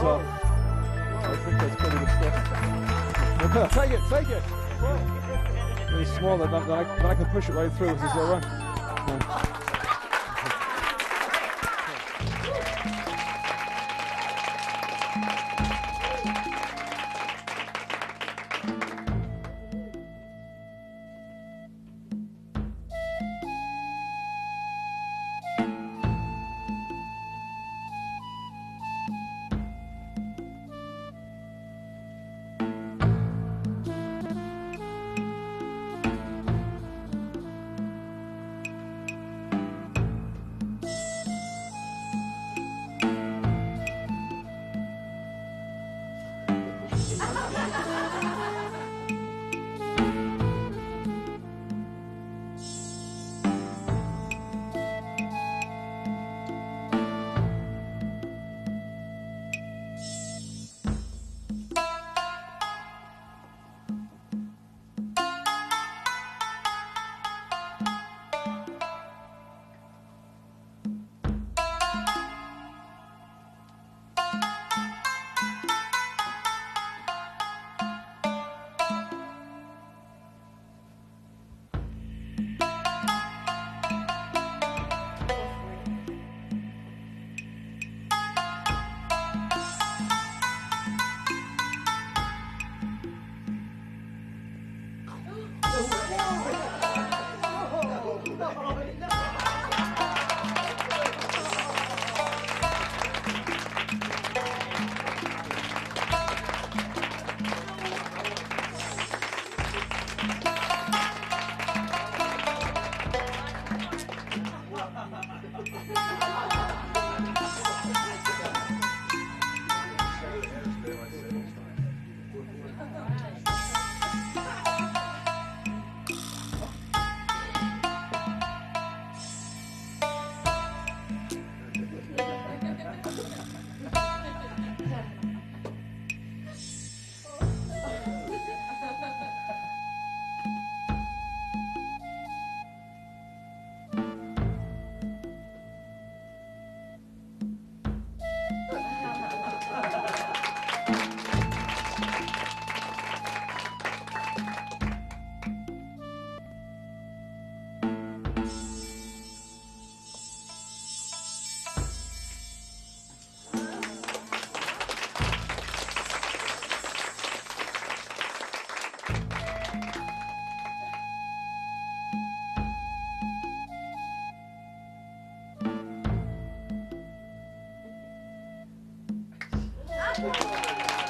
I think that's pretty good stuff. Take it, take it. Really small, then I can push it right through. Is this all right? Yeah.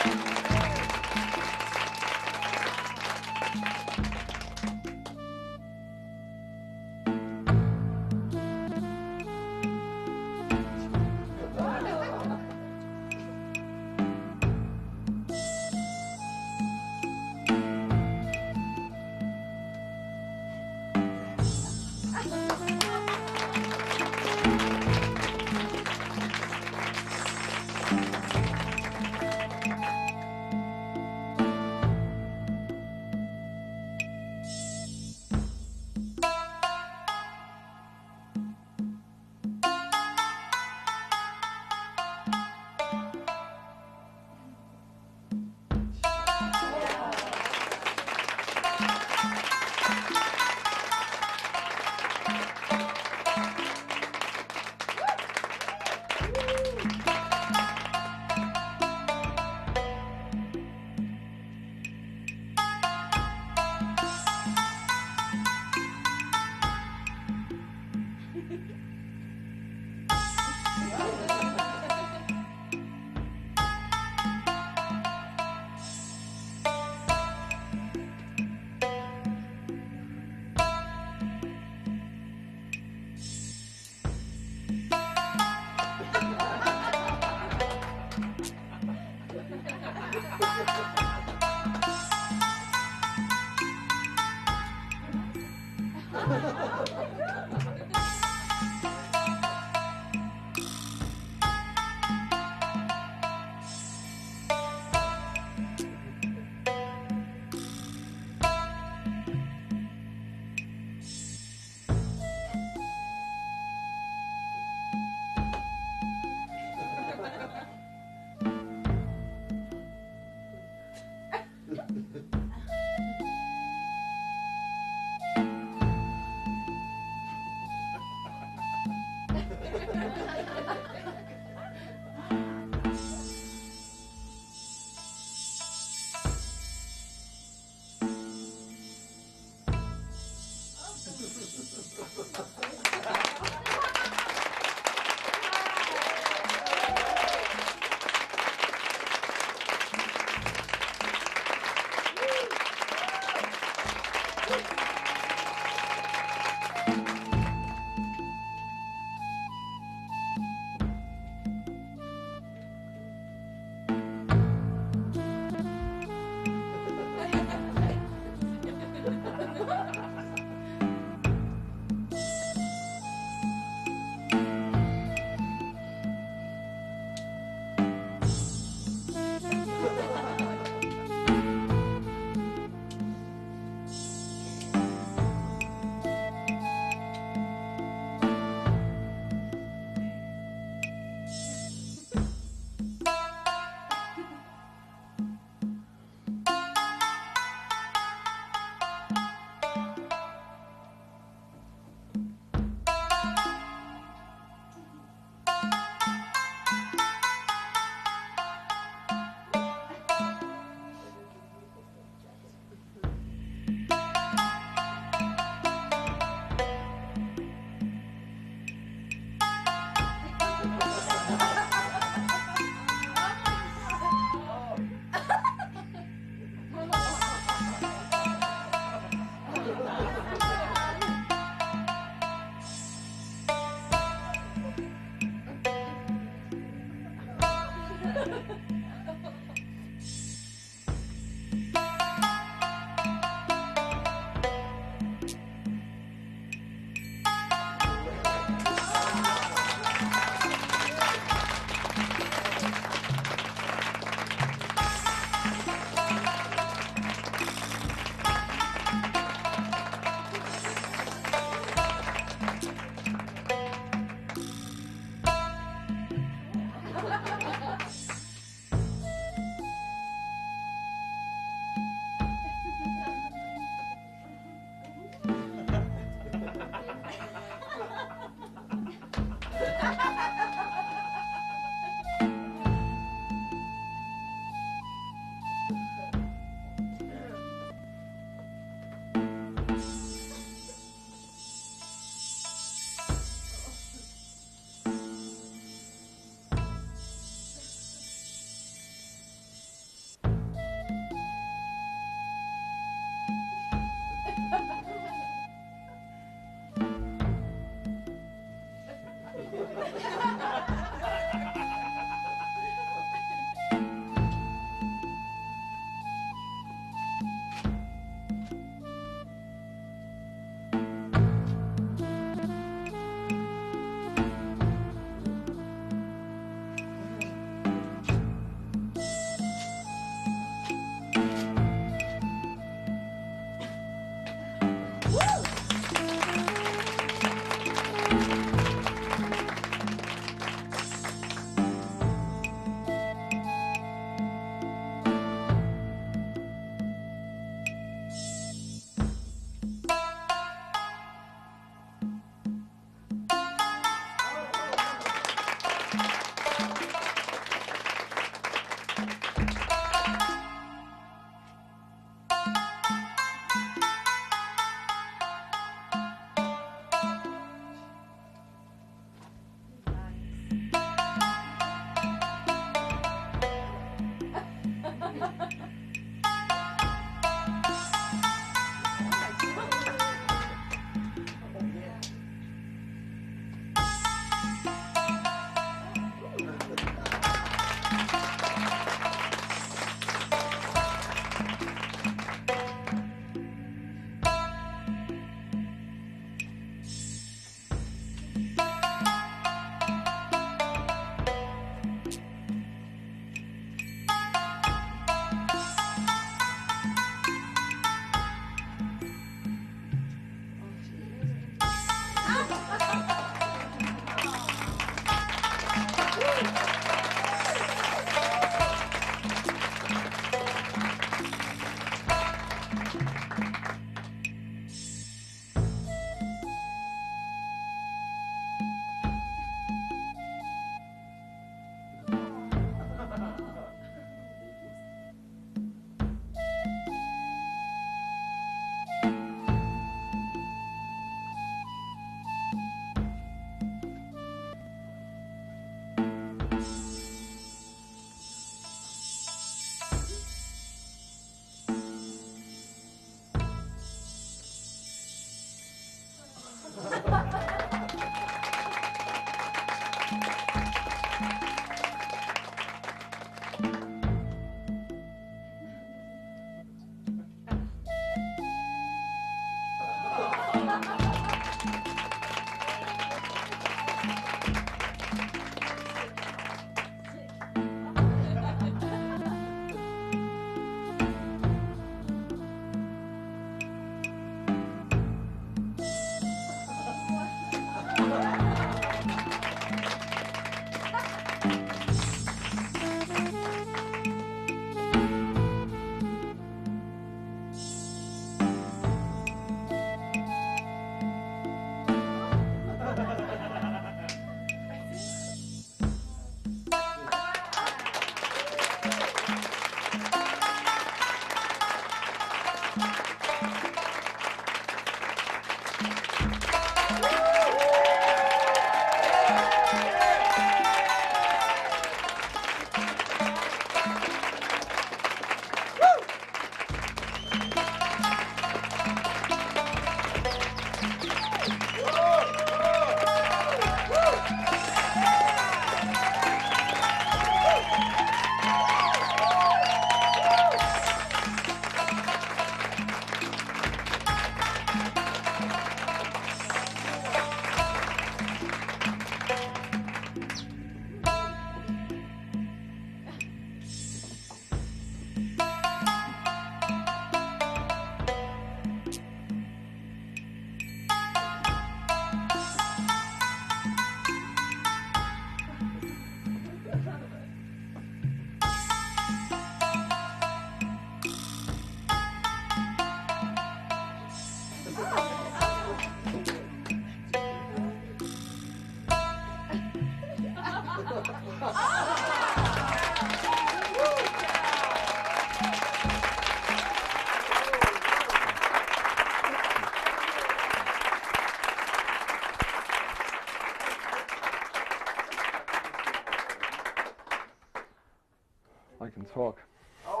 I can talk. How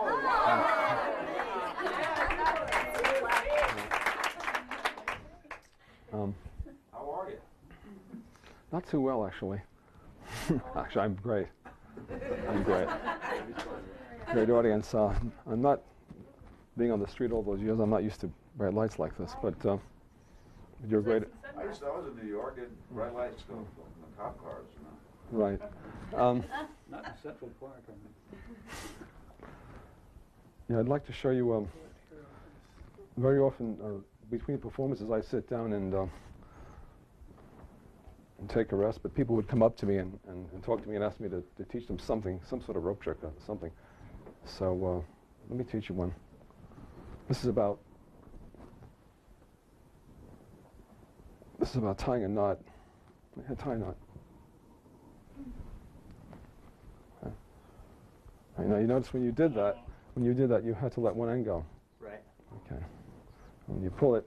are you? Not too well, actually. Actually, I'm great. I'm great. Great audience. I'm not, being on the street all those years, I'm not used to bright lights like this, but you're great. I was in New York and bright lights go from the cop cars, you know. Right. Not in Central Park, I mean. Yeah, I'd like to show you, very often between performances I sit down and take a rest, but people would come up to me and talk to me and ask me to teach them something, some sort of rope trick or something. So let me teach you one. This is about tying a knot. Tie a knot. Okay. Right, now you notice when you did that, you had to let one end go. Right. Okay. When you pull it,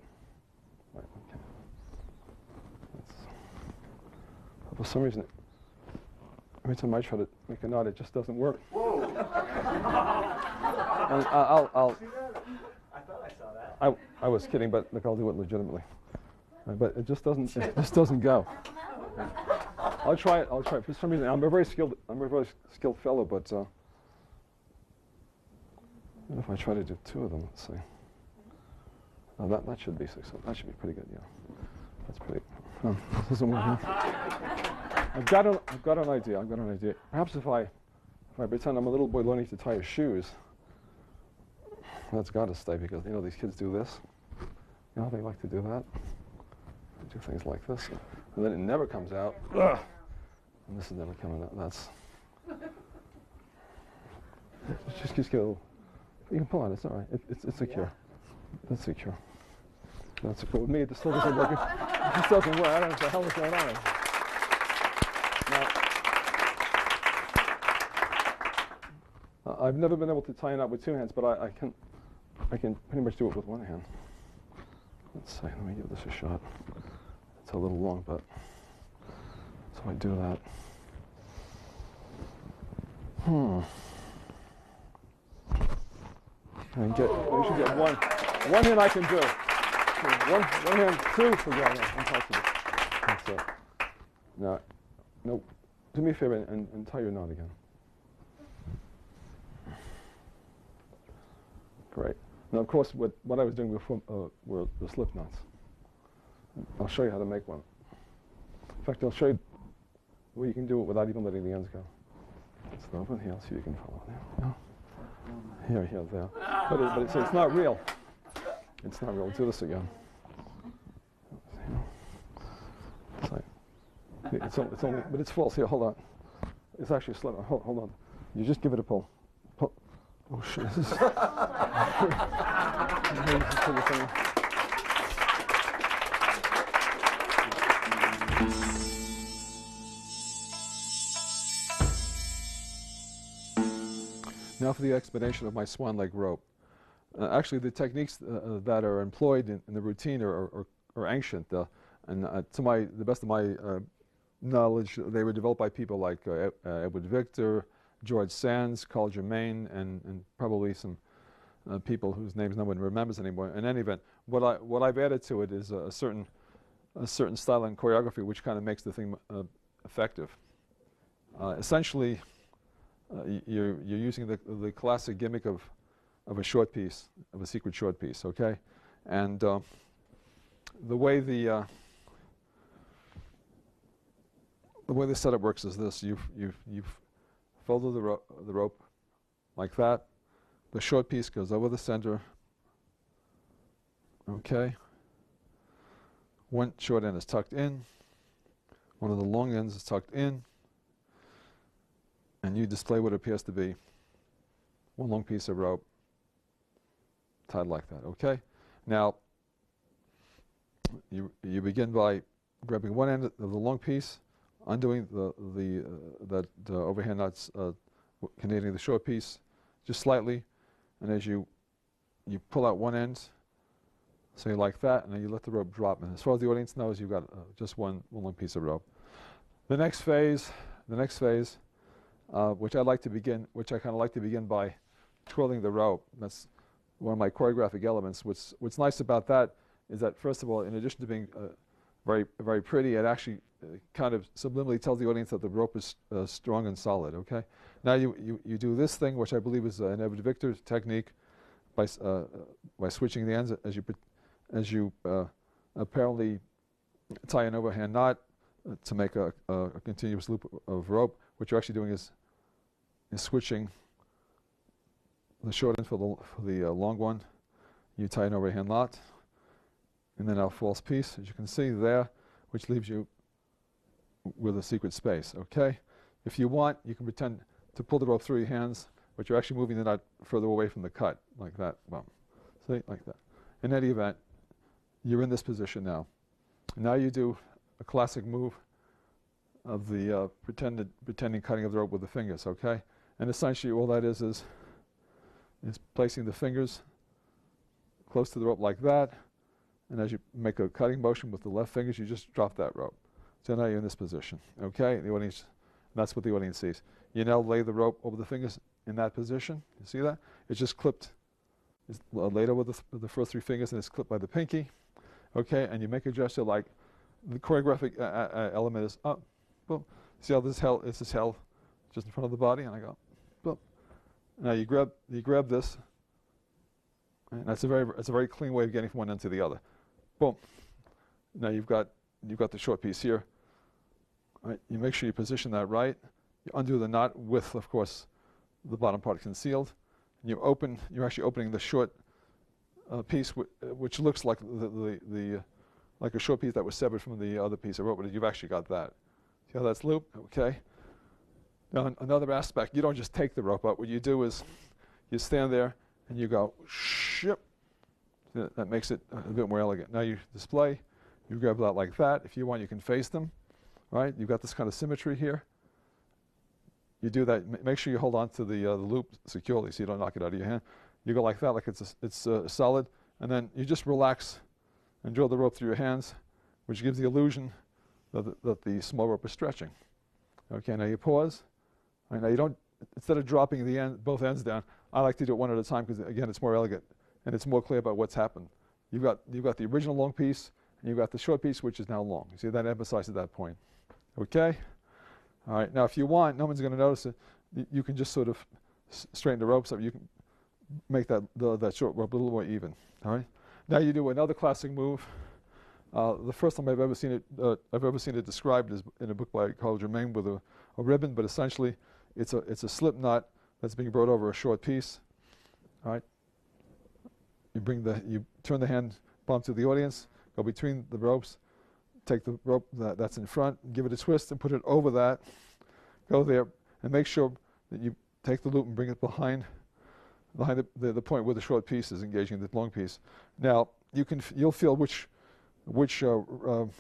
right, okay. For some reason, every time I try to make a knot, it just doesn't work. Whoa! And I'll. See that? I thought I saw that. I was kidding, but look, I'll do it legitimately. But it just doesn't. It just doesn't go. I'll try it. For some reason, I'm a very skilled fellow, but if I try to do two of them, let's see. Oh, that should be successful. That should be pretty good. Yeah, that's pretty. This doesn't work. I've got an idea. Perhaps if I pretend I'm a little boy learning to tie his shoes, that's got to stay, because you know these kids do this. You know how they like to do that. They do things like this, and then it never comes out. Ugh. And this is never coming out. That's just get a little. You can pull on it. It's all right. It's secure. That's secure. That's secure. With me, it still doesn't work. It just doesn't work. I don't know what the hell is going on. Now, I've never been able to tie a knot with two hands, but I can pretty much do it with one hand. Let's see. Let me give this a shot. It's a little long, but so I do that. And we should get one hand I can do. One hand, two, forget it. Impossible. That's it. No, do me a favor and tie your knot again. Great. Now, of course, what I was doing before were the slip knots. I'll show you how to make one. In fact, I'll show you where you can do it without even letting the ends go. It's over here so you can follow there. No? Here, there. But it's not real. It's not real. Let's do this again. It's only, but it's false. Here, hold on. It's actually slip. Hold on. You just give it a pull. Pull. Oh shit! This is. Now for the explanation of my swan leg rope. Actually, the techniques that are employed in the routine are ancient, and to the best of my knowledge, they were developed by people like Edward Victor, George Sands, Carl Germain, and probably some people whose names no one remembers anymore. In any event, what I've added to it is a certain style and choreography which kind of makes the thing effective. Essentially, you're using the classic gimmick of a short piece, of a secret short piece, okay? And the way the setup works is this: you've folded the rope like that. The short piece goes over the center. Okay. One short end is tucked in. One of the long ends is tucked in. And you display what appears to be one long piece of rope tied like that, okay? Now, you begin by grabbing one end of the long piece, undoing the overhand knots containing the short piece just slightly, and as you pull out one end, say like that, and then you let the rope drop. And as far as the audience knows, you've got just one long piece of rope. The next phase, which I kind of like to begin by twirling the rope. That's one of my choreographic elements. What's nice about that is that, first of all, in addition to being very, very pretty, it actually kind of subliminally tells the audience that the rope is strong and solid, okay? Now you do this thing, which I believe is an Edward Victor technique, by switching the ends as you apparently tie an overhand knot to make a continuous loop of rope. What you're actually doing is switching the short end for the long one. You tie an overhand knot, and then a false piece, as you can see there, which leaves you with a secret space, okay? If you want, you can pretend to pull the rope through your hands, but you're actually moving the knot further away from the cut, like that. Boom. See, like that. In any event, you're in this position now. Now you do a classic move of the pretending cutting of the rope with the fingers, okay? And essentially all that is placing the fingers close to the rope like that, and as you make a cutting motion with the left fingers, you just drop that rope. So now you're in this position, okay? The audience, that's what the audience sees. You now lay the rope over the fingers in that position. You see that? It's just clipped. It's laid over the first three fingers, and it's clipped by the pinky, okay? And you make a gesture like the choreographic element is up, boom. See how this is held just in front of the body, and I go, boom. Now you grab this, and it's a very clean way of getting from one end to the other. Boom. Now you've got the short piece here. Right? You make sure you position that right. You undo the knot with, of course, the bottom part concealed. And you're actually opening the short piece, which looks like like a short piece that was severed from the other piece of rope, but you've actually got that. See how that's looped? Okay. Now another aspect, you don't just take the rope up. What you do is you stand there and you go, ship. That makes it a bit more elegant. Now you display, you grab that like that. If you want, you can face them, right? You've got this kind of symmetry here. You do that. Make sure you hold on to the loop securely so you don't knock it out of your hand. You go like that, like it's solid, and then you just relax and draw the rope through your hands, which gives the illusion that the small rope is stretching. Okay, now you pause. Right, now you don't, instead of dropping both ends down, I like to do it one at a time because, again, it's more elegant and it's more clear about what's happened. You've got the original long piece, and you've got the short piece, which is now long. You see that emphasized at that point. Okay? All right. Now, if you want, no one's going to notice it. You can just sort of straighten the ropes up. You can make that short rope a little more even. All right. Now you do another classic move. The first time I've ever seen it described is in a book by Carl Germain with a ribbon, but essentially it's a slip knot that's being brought over a short piece. All right. You turn the hand palm to the audience, go between the ropes, take the rope that's in front, give it a twist and put it over that, go there and make sure that you take the loop and bring it behind the point where the short piece is engaging the long piece. Now you'll feel which end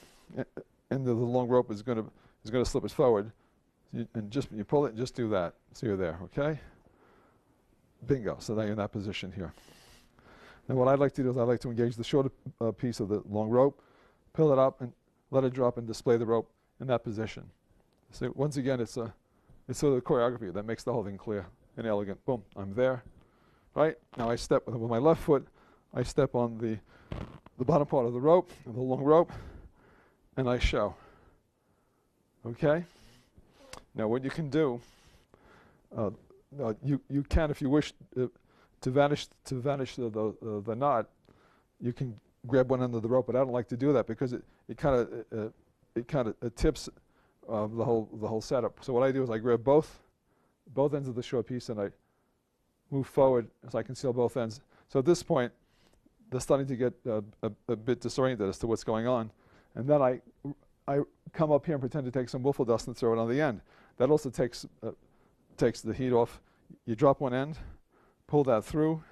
of the long rope is going to slip it forward, and you pull it and just do that. So you're there, okay? Bingo. So now you're in that position here. Now what I'd like to do is I'd like to engage the shorter piece of the long rope, pull it up and let it drop and display the rope in that position. So once again, it's sort of the choreography that makes the whole thing clear and elegant. Boom, I'm there. Right? Now I step with my left foot, I step on the bottom part of the rope, the long rope, and I show. Okay? Now what you can do, you can, if you wish to vanish the knot, you can grab one end of the rope, but I don't like to do that because it kind of tips the whole setup. So what I do is I grab both ends of the short piece and I move forward so I conceal both ends. So at this point, they're starting to get a bit disoriented as to what's going on, and then I come up here and pretend to take some wiffle dust and throw it on the end. That also takes the heat off. You drop one end, pull that through,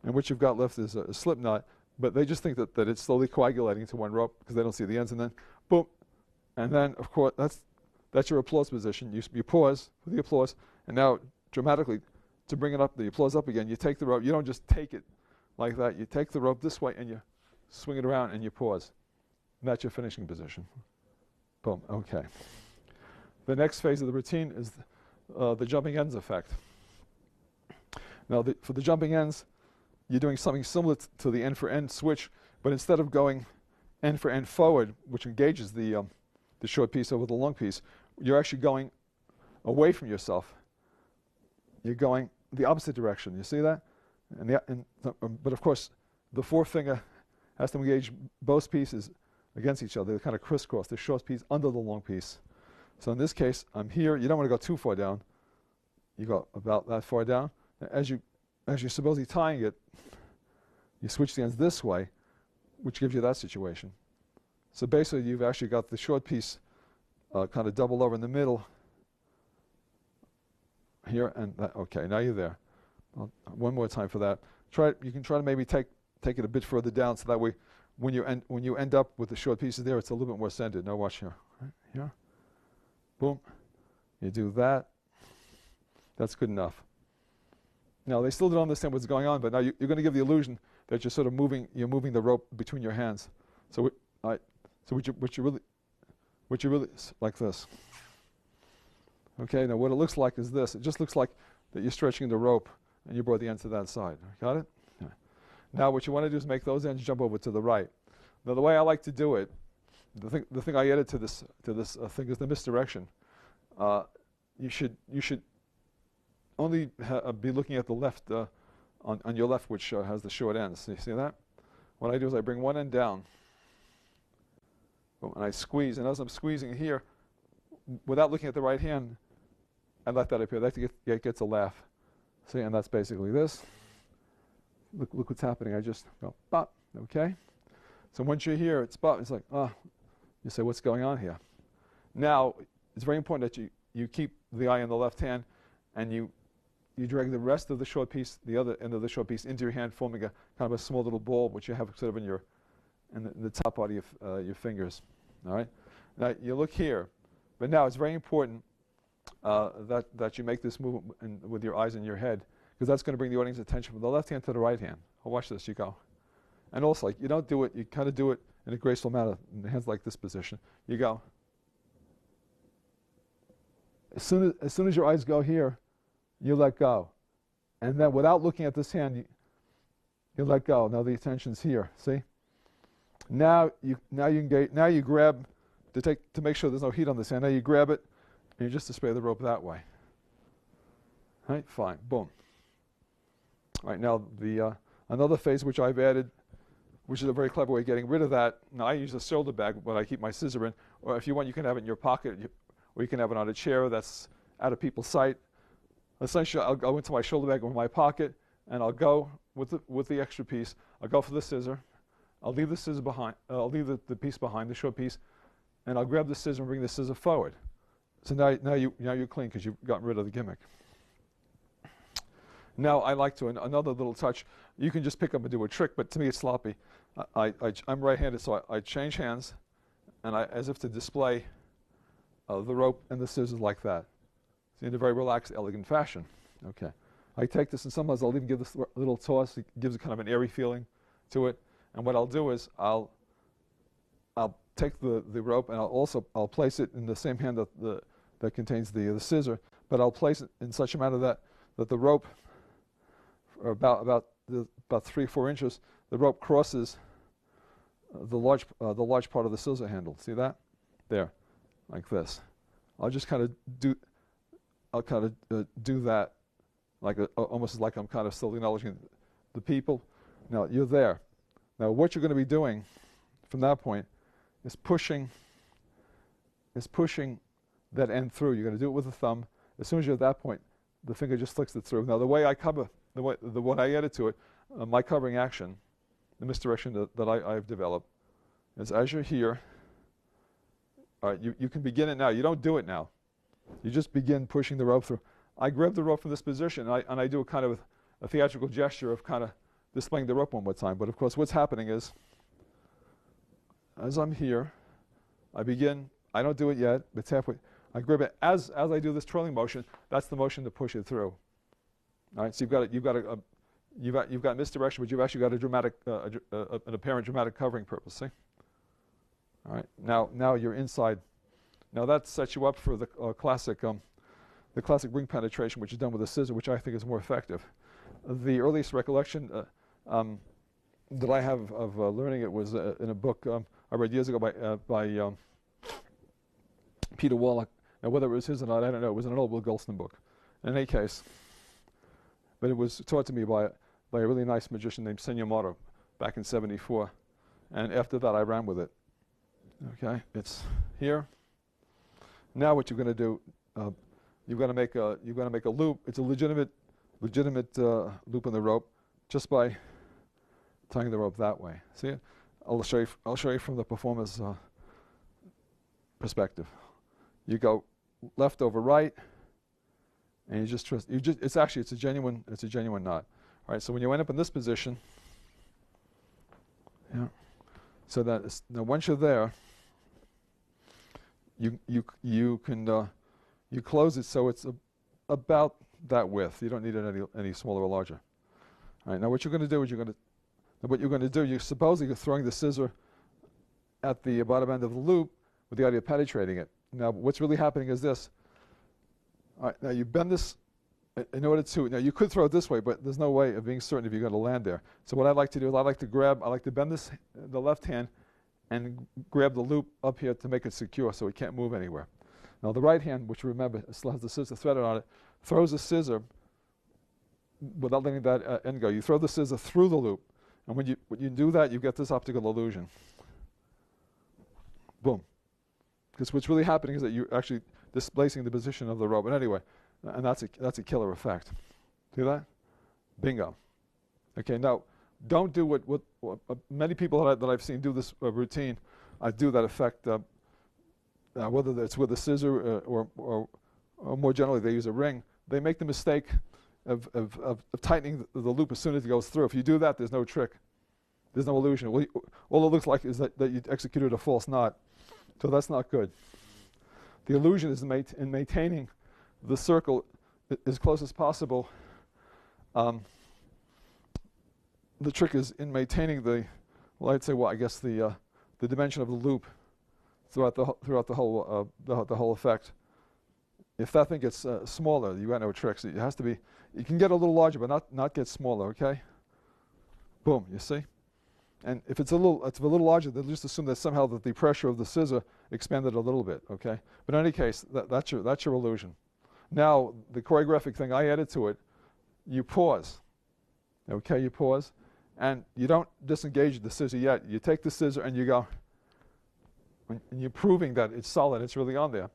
and what you've got left is a slip knot, but they just think that it's slowly coagulating to one rope because they don't see the ends, and then boom, and then of course that's your applause position. You pause for the applause, and now dramatically to bring the applause up again, you take the rope. You don't just take it like that. You take the rope this way and you swing it around and you pause. And that's your finishing position. Boom. Okay. The next phase of the routine is the jumping ends effect. Now, for the jumping ends, you're doing something similar to the end for end switch, but instead of going end for end forward, which engages the short piece over the long piece, you're actually going away from yourself. You're going the opposite direction. You see that? But of course, the forefinger has to engage both pieces against each other. They kind of crisscross the short piece under the long piece. So in this case, I'm here. You don't want to go too far down. You go about that far down. As you're supposedly tying it, you switch the ends this way, which gives you that situation. So basically, you've actually got the short piece kind of doubled over in the middle here, and okay, now you're there. One more time for that. You can try to maybe take it a bit further down, so that way, when you end up with the short pieces there, it's a little bit more centered. Now watch here. Right here. Boom. You do that. That's good enough. Now they still don't understand what's going on, but now you're going to give the illusion that you're sort of moving the rope between your hands. So what you really like this. Okay, now what it looks like is this. It just looks like that you're stretching the rope and you brought the end to that side. Got it? Yeah. Now what you want to do is make those ends jump over to the right. Now the way I like to do it, the thing I added to this thing is the misdirection. You should only be looking at the left on your left, which has the short ends. You see that? What I do is I bring one end down, and I squeeze. And as I'm squeezing here, without looking at the right hand, I let that appear. That gets a laugh. See, and that's basically this. Look what's happening. I just go bop. Okay. So once you're here, it's bop. It's like you say, what's going on here? Now it's very important that you keep the eye on the left hand, and you drag the rest of the short piece, the other end of the short piece, into your hand, forming a kind of a small little ball, which you have sort of in the top part of your fingers. All right. Now you look here, but now it's very important that you make this movement with your eyes and your head, because that's going to bring the audience attention from the left hand to the right hand. Oh, watch this. You go, and also you don't do it. You kind of do it in a graceful manner. In the hands like this position. You go. As soon as your eyes go here, you let go, and then without looking at this hand, you let go. Now the attention's here. See? Now you engage. Now you grab to make sure there's no heat on this hand. Now you grab it, and you just display the rope that way. Right, fine, boom. All right, now the another phase which I've added, which is a very clever way of getting rid of that. Now I use a shoulder bag, but I keep my scissor in, or if you want, you can have it in your pocket, or you can have it on a chair that's out of people's sight. Essentially, I'll go into my shoulder bag or my pocket, and I'll go with the extra piece. I'll go for the scissor. I'll leave the scissor behind. I'll leave the piece behind, the short piece, and I'll grab the scissor and bring the scissor forward. So now you're clean because you've gotten rid of the gimmick. Now I like to another little touch. You can just pick up and do a trick, but to me it's sloppy. I'm right-handed, so I change hands, and as if to display the rope and the scissors like that. So in a very relaxed, elegant fashion. Okay. I take this, and sometimes I'll even give this a little toss. It gives it kind of an airy feeling to it. And what I'll do is I'll take the rope, and I'll place it in the same hand that contains the scissor, but I'll place it in such a manner that the rope, about 3-4 inches, the rope crosses the large part of the scissor handle. See that? There, like this. I'll just kind of do that, like almost like I'm kind of still acknowledging the people. Now you're there. Now what you're going to be doing from that point is pushing that end through. You're going to do it with the thumb. As soon as you're at that point, the finger just flicks it through. Now the way I cover, what I added to it, my covering action, the misdirection that I've developed, is as you're here, all right, you can begin it now. You don't do it now. You just begin pushing the rope through. I grab the rope from this position, and I do a kind of a theatrical gesture of kind of displaying the rope one more time. But of course, what's happening is, as I'm here, I begin. I don't do it yet. It's halfway. I grab it as I do this twirling motion. That's the motion to push it through. All right. So you've got misdirection, but you've actually got a dramatic, an apparent dramatic covering purpose. See? All right. Now you're inside. Now that sets you up for the classic ring penetration, which is done with a scissor, which I think is more effective. The earliest recollection that I have of learning it was in a book I read years ago by Peter Wallach. Now, whether it was his or not, I don't know. It was an old Will Golston book. In any case, but it was taught to me by a really nice magician named Senor Marta back in '74, and after that I ran with it. Okay, it's here. Now what you're going to do, you've got to make a loop. It's a legitimate loop in the rope, just by tying the rope that way. See it? I'll show you from the performer's perspective. You go left over right, and you just twist. It's a genuine knot. All right. So when you end up in this position, yeah. So that now once you're there, you can close it so it's about that width. You don't need it any smaller or larger. All right. Now what you're going to do is you're supposedly throwing the scissor at the bottom end of the loop with the idea of penetrating it. Now what's really happening is this. All right. Now you bend this in order to. Now you could throw it this way, but there's no way of being certain if you're going to land there. So what I like to do is I like to bend the left hand and grab the loop up here to make it secure so it can't move anywhere. Now the right hand, which remember still has the scissor threaded on it, throws the scissor without letting that end go. You throw the scissor through the loop, and when you do that, you get this optical illusion. Boom. Because what's really happening is that you're actually displacing the position of the rope. But anyway, and that's a killer effect. See that? Bingo. Okay, now don't do what many people that I've seen do this routine. I do that effect, whether it's with a scissor or more generally they use a ring. They make the mistake of tightening the loop as soon as it goes through. If you do that, there's no trick. There's no illusion. All it looks like is that you executed a false knot. So that's not good. The illusion is in maintaining the circle as close as possible. The trick is in maintaining the dimension of the loop throughout the whole effect. If that thing gets smaller, you got no tricks. It has to be. You can get a little larger, but not get smaller. Okay. Boom. You see. And if it's a little larger, then just assume that somehow that the pressure of the scissor expanded a little bit, okay? But in any case, that's your illusion. Now, the choreographic thing I added to it, you pause, okay? You pause, and you don't disengage the scissor yet. You take the scissor and you go, and you're proving that it's solid, it's really on there,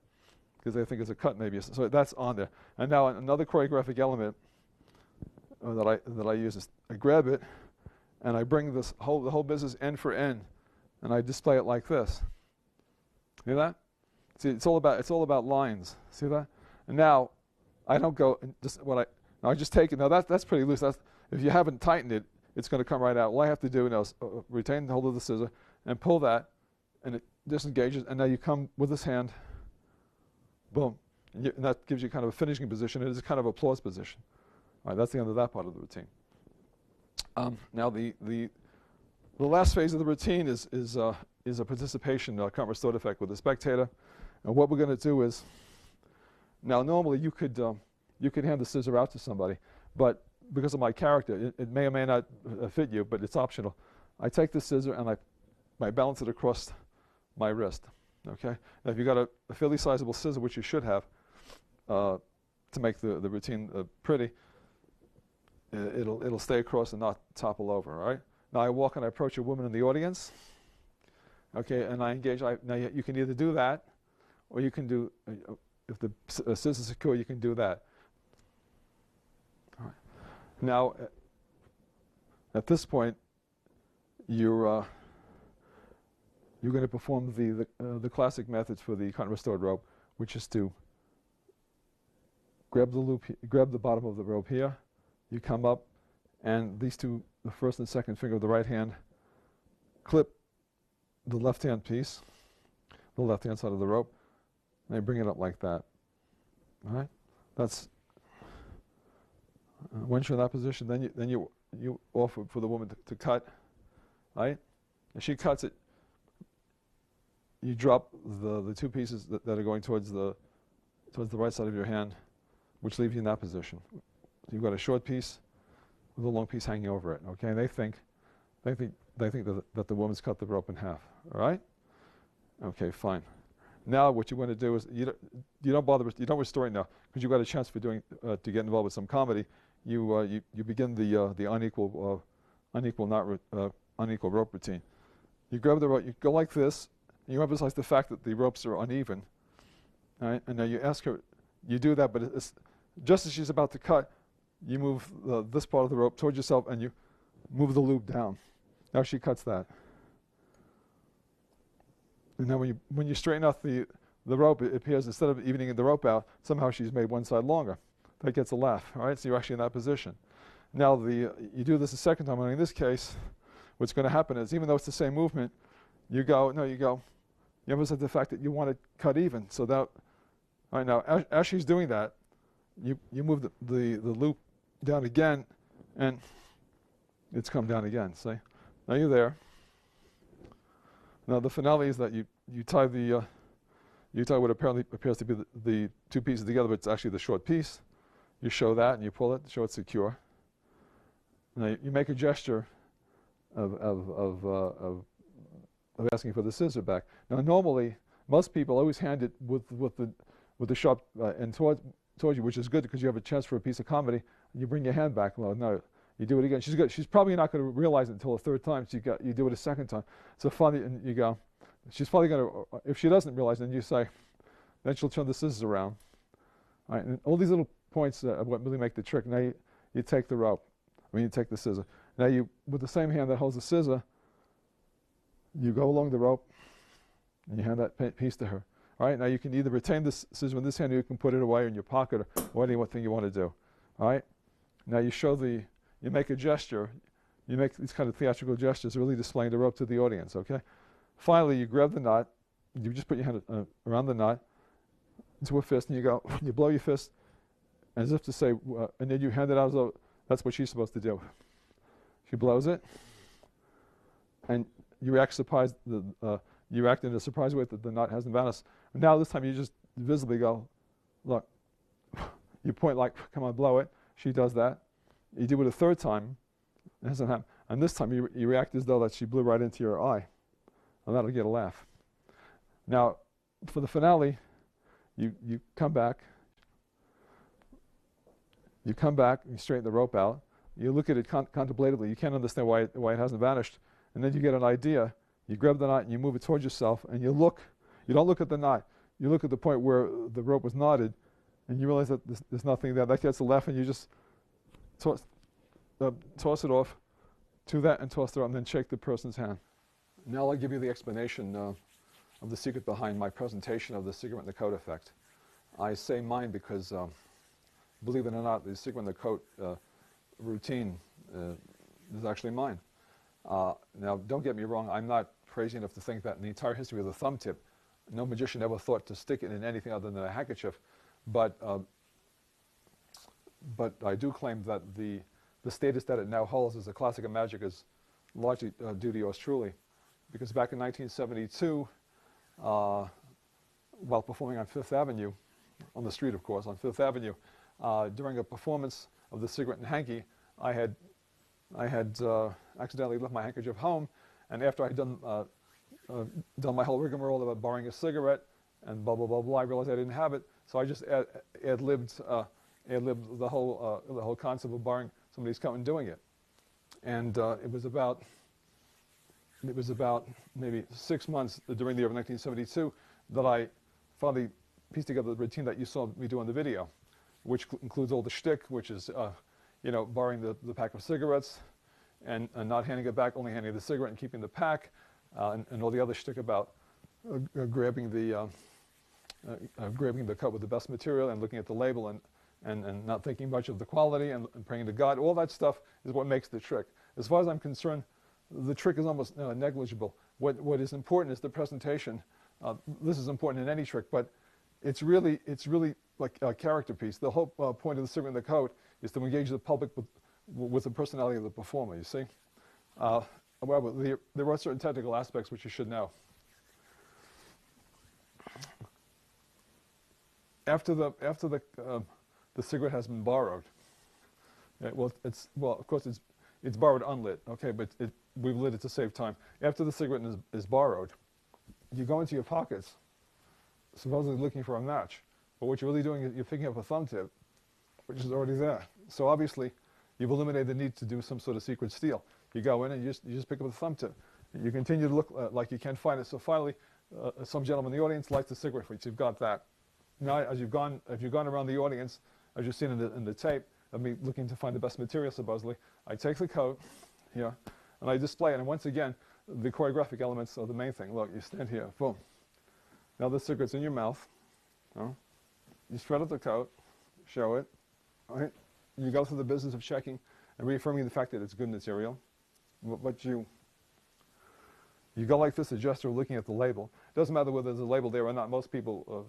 because they think it's a cut maybe. So that's on there. And now another choreographic element that I use is I grab it, and I bring the whole business end for end, and I display it like this. See that? See, it's all about lines. See that? And now I don't go and I just take it. Now that's pretty loose. If you haven't tightened it, it's going to come right out. All I have to do now is retain the hold of the scissor and pull that, and it disengages. And now you come with this hand, boom, and that gives you kind of a finishing position. It is a kind of applause position. All right, that's the end of that part of the routine. Now the last phase of the routine is a participation current restored effect with the spectator. And what we're going to do is, now normally you could hand the scissor out to somebody, but because of my character, it may or may not fit you, but it's optional. I take the scissor and I balance it across my wrist. Okay. Now if you've got a fairly sizable scissor, which you should have, to make the routine pretty, it'll stay across and not topple over. All right. Now I walk and I approach a woman in the audience. Okay, and I engage. Now you can either do that, or you can do, if the scissors are secure, you can do that. All right. Now, at this point, you're going to perform the classic methods for the current restored rope, which is to grab the loop, grab the bottom of the rope here. You come up, and these two, the first and second finger of the right hand, clip the left-hand piece, the left-hand side of the rope, and I bring it up like that. All right. That's once you're in that position, then you offer for the woman to cut. Right. And she cuts it. You drop the two pieces that are going towards the right side of your hand, which leaves you in that position. You've got a short piece with a long piece hanging over it. Okay. And they think that the woman's cut the rope in half. All right. Okay. Fine. Now what you want to do is you don't restore it now because you've got a chance for to get involved with some comedy. You begin the unequal rope routine. You grab the rope. You go like this. And you emphasize the fact that the ropes are uneven. All right. And now you ask her. You do that, but it's just as she's about to cut, you move this part of the rope towards yourself, and you move the loop down. Now she cuts that. And now when you straighten out the rope, it appears instead of evening the rope out, somehow she's made one side longer. That gets a laugh. All right, so you're actually in that position. Now you do this a second time, and in this case, what's going to happen is even though it's the same movement, you emphasize the fact that you want to cut even. So that, all right, now as she's doing that, you move the loop down again, and it's come down again. See, now you're there. Now the finale is that you tie what apparently appears to be the two pieces together, but it's actually the short piece. You show that and you pull it, show it's secure. Now you make a gesture of asking for the scissor back. Now normally most people always hand it with the sharp end towards you, which is good because you have a chance for a piece of comedy. You bring your hand back. Well, no. You do it again. She's probably not going to realize it until the third time. So you do it a second time. So funny, and you go. She's probably going to. If she doesn't realize, then you say, then she'll turn the scissors around. All right, and all these little points are what really make the trick. Now you take the rope. You take the scissor. Now with the same hand that holds the scissor, you go along the rope, and you hand that piece to her. All right. Now you can either retain the scissor in this hand, or you can put it away in your pocket, or any one thing you want to do. All right. Now you make a gesture, you make these kind of theatrical gestures, really displaying the rope to the audience, okay? Finally, you grab the knot, you just put your hand around the knot into a fist, and you blow your fist as if to say, and then you hand it out as though that's what she's supposed to do. She blows it, and you react surprised. You act in a surprised way that the knot hasn't vanished. And now this time you just visibly go, look, you point like, come on, blow it. She does that. You do it a third time. It hasn't happened. And this time you react as though that she blew right into your eye, and that'll get a laugh. Now, for the finale, you come back, you straighten the rope out, you look at it contemplatively, you can't understand why it hasn't vanished, and then you get an idea, you grab the knot and you move it towards yourself, and you don't look at the knot, you look at the point where the rope was knotted, and you realize that there's nothing there. That gets a laugh, and you just toss it off to that and toss it out, and then shake the person's hand. Now I'll give you the explanation of the secret behind my presentation of the cigarette in the coat effect. I say mine because, believe it or not, the cigarette in the coat routine is actually mine. Now, don't get me wrong, I'm not crazy enough to think that in the entire history of the thumb tip, no magician ever thought to stick it in anything other than a handkerchief, but I do claim that the status that it now holds as a classic of magic is largely due to yours truly, because back in 1972, while performing on Fifth Avenue, on the street of course, on Fifth Avenue, during a performance of the cigarette and hanky, I had accidentally left my handkerchief home, and after I had done my whole rigmarole about borrowing a cigarette and blah blah blah blah, I realized I didn't have it, so I just ad-libbed the whole concept of borrowing somebody's coat and doing it, and it was about maybe 6 months during the year of 1972 that I finally pieced together the routine that you saw me do in the video, which includes all the shtick, which is borrowing the pack of cigarettes and not handing it back, only handing the cigarette and keeping the pack, and all the other shtick about grabbing the coat with the best material and looking at the label and not thinking much of the quality and praying to God. All that stuff is what makes the trick. As far as I'm concerned, the trick is almost negligible. What is important is the presentation. This is important in any trick, but it's really like a character piece. The whole point of the cigarette in the coat is to engage the public with the personality of the performer, you see. However, there are certain technical aspects which you should know. After the cigarette has been borrowed, of course it's borrowed unlit, okay, but we've lit it to save time. After the cigarette is borrowed, you go into your pockets, supposedly looking for a match, but what you're really doing is you're picking up a thumb tip, which is already there. So obviously, you've eliminated the need to do some sort of secret steal. You go in and you just pick up a thumb tip. You continue to look like you can't find it. So finally, some gentleman in the audience lights a cigarette for you. So you've got that. Now, as you've gone around the audience, as you've seen in the tape, of me looking to find the best material, supposedly, I take the coat here, and I display it. And once again, the choreographic elements are the main thing. Look, you stand here, boom. Now the cigarette's in your mouth. You spread out the coat, show it. Right? You go through the business of checking and reaffirming the fact that it's good material. But you go like this, a gesture of looking at the label. It doesn't matter whether there's a label there or not. Most people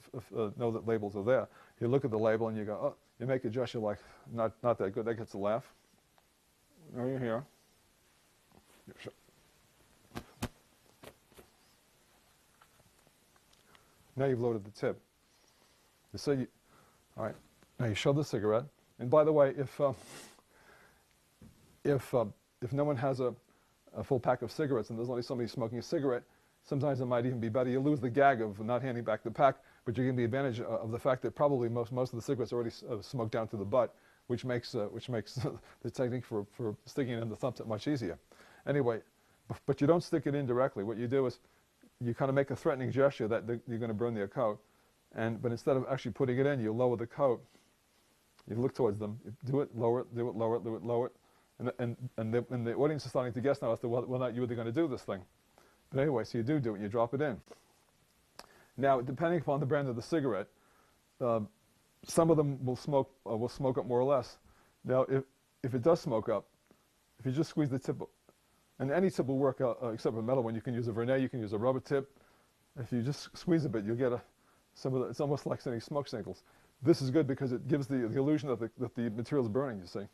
know that labels are there. You look at the label and you go, oh, you make a gesture like, not that good. That gets a laugh. Now you're here. Now you've loaded the tip. All right. Now you show the cigarette. And by the way, if no one has a full pack of cigarettes and there's only somebody smoking a cigarette, sometimes it might even be better. You lose the gag of not handing back the pack, but you gain the advantage of the fact that probably most of the cigarettes are already smoked down to the butt, which makes the technique for sticking it in the thumb tip much easier. Anyway, but you don't stick it in directly. What you do is you kind of make a threatening gesture that you're going to burn their coat, but instead of actually putting it in, you lower the coat. You look towards them. You do it, lower it, do it, lower it, do it, lower it. And the audience is starting to guess now as to whether or not you're going to do this thing. But anyway, so you do it, you drop it in. Now, depending upon the brand of the cigarette, some of them will smoke up more or less. Now, if it does smoke up, if you just squeeze the tip, and any tip will work except for a metal one. You can use a vernet, you can use a rubber tip. If you just squeeze a bit, you'll get it's almost like sending smoke signals. This is good because it gives the illusion that the material is burning, you see.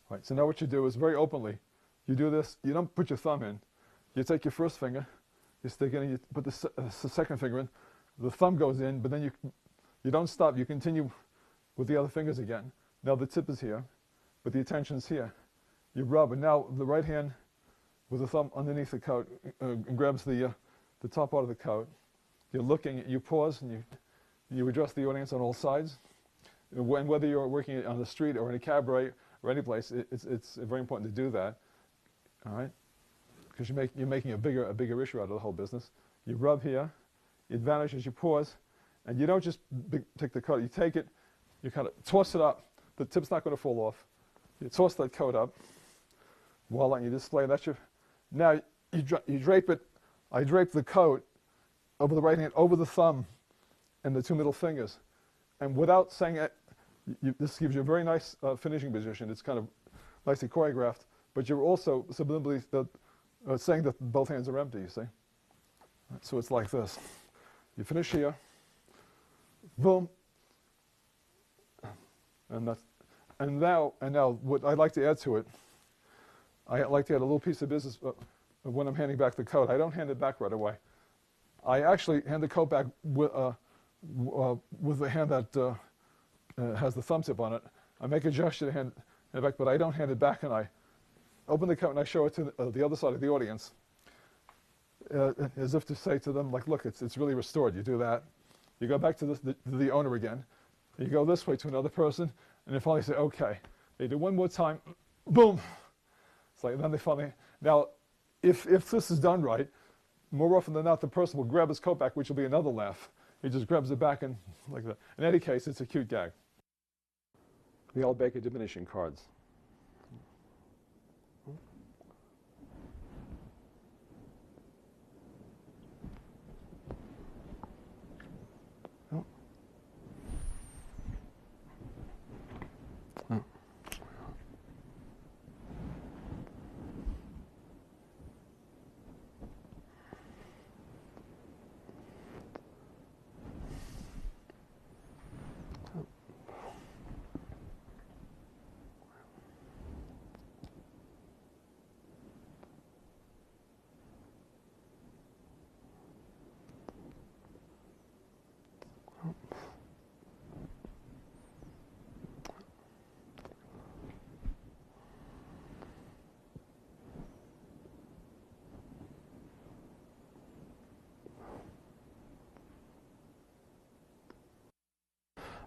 Right, so now what you do is very openly, you do this, you don't put your thumb in. You take your first finger, you stick it in, you put the second finger in, the thumb goes in, but then you don't stop, you continue with the other fingers again. Now the tip is here, but the attention's here. You rub, and now the right hand with the thumb underneath the coat, grabs the top part of the coat. You're looking, you pause, and you address the audience on all sides. And whether you're working on the street or in a cabaret or any place, it's very important to do that. All right, because you're making a bigger issue out of the whole business. You rub here. The advantage is you pause, and you don't just take the coat. You take it, you kind of toss it up. The tip's not going to fall off. You toss that coat up. Voila, and you display. That's your. Now you drape it. I drape the coat over the right hand, over the thumb, and the two middle fingers, and without saying it, this gives you a very nice finishing position. It's kind of nicely choreographed, but you're also subliminally saying that both hands are empty. You see. So it's like this. You finish here. Boom. And now what I'd like to add to it, I like to add a little piece of business when I'm handing back the coat. I don't hand it back right away. I actually hand the coat back with the hand that has the thumb tip on it. I make a gesture to hand it back, but I don't hand it back, and I open the coat and I show it to the other side of the audience, as if to say to them, like, look, it's really restored. You do that. You go back to the owner again. You go this way to another person, and they finally say, okay. They do one more time. Boom. It's like, then they finally, now, if this is done right, more often than not, the person will grab his coat back, which will be another laugh. He just grabs it back and like that. In any case, it's a cute gag. The Al Baker diminishing cards.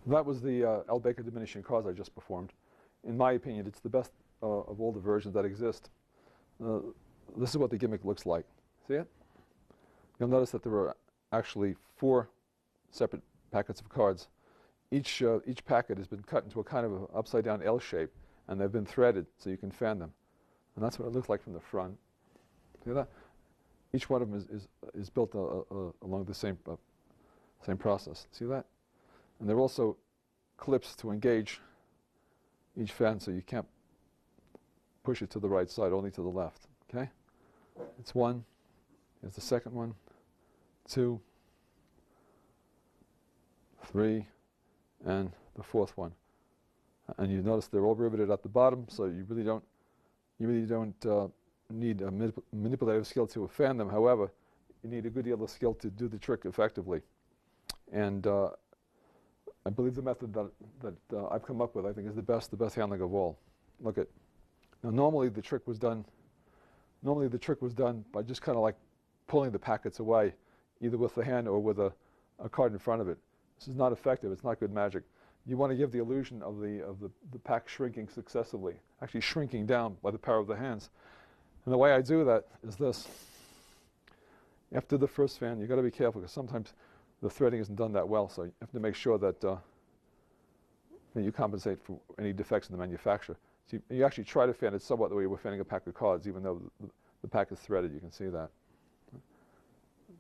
That was the Al Baker diminishing cards I just performed. In my opinion, it's the best of all the versions that exist. This is what the gimmick looks like. See it? You'll notice that there are actually 4 separate packets of cards. Each packet has been cut into a kind of a upside-down L shape, and they've been threaded so you can fan them. And that's what it looks like from the front. See that? Each one of them is built along the same process. See that? And there are also clips to engage each fan, so you can't push it to the right side, only to the left. Okay? It's 1. Here's the second one. 2. 3. And the 4th one. And you notice they're all riveted at the bottom, so you really don't need a manipulative skill to fan them. However, you need a good deal of skill to do the trick effectively. And I believe the method that I've come up with, I think, is the best handling of all. Look at, now normally the trick was done by just kind of like pulling the packets away, either with the hand or with a card in front of it. This is not effective. It's not good magic. You want to give the illusion of the pack shrinking successively, actually shrinking down by the power of the hands. And the way I do that is this. After the first fan, you've got to be careful because sometimes the threading isn't done that well, so you have to make sure that you compensate for any defects in the manufacture. So you actually try to fan it somewhat the way you were fanning a pack of cards, even though the pack is threaded. You can see that.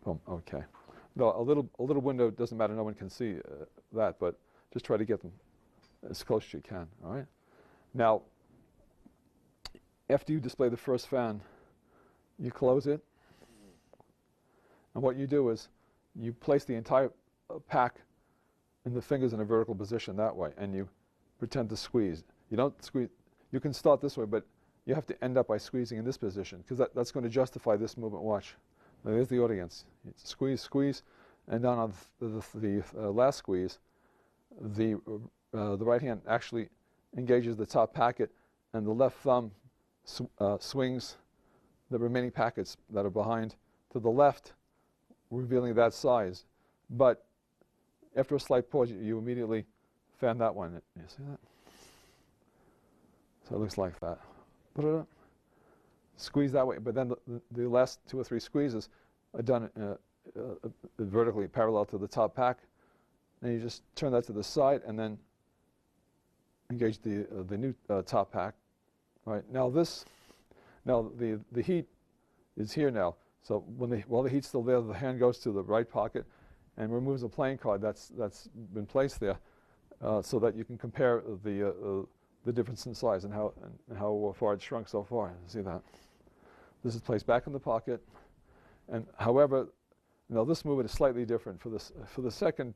Boom. Okay. No, a little window doesn't matter. No one can see that, but just try to get them as close as you can. All right. Now, after you display the first fan, you close it, and what you do is you place the entire pack in the fingers in a vertical position that way, and you pretend to squeeze. You don't squeeze. You can start this way, but you have to end up by squeezing in this position, because that's going to justify this movement. Watch. Now, there's the audience. It's squeeze, squeeze, and down on the last squeeze, the right hand actually engages the top packet, and the left thumb swings the remaining packets that are behind to the left, revealing that size. But after a slight pause, you immediately fan that one. You see that? So it looks like that. Squeeze that way, but then the last 2 or 3 squeezes are done vertically parallel to the top pack. And you just turn that to the side and then engage the new top pack. All right, now the heat is here now. So while the heat's still there, the hand goes to the right pocket and removes a playing card that's been placed there, so that you can compare the difference in size and how far it's shrunk so far. See that? This is placed back in the pocket, and however, now this movement is slightly different for this. For the second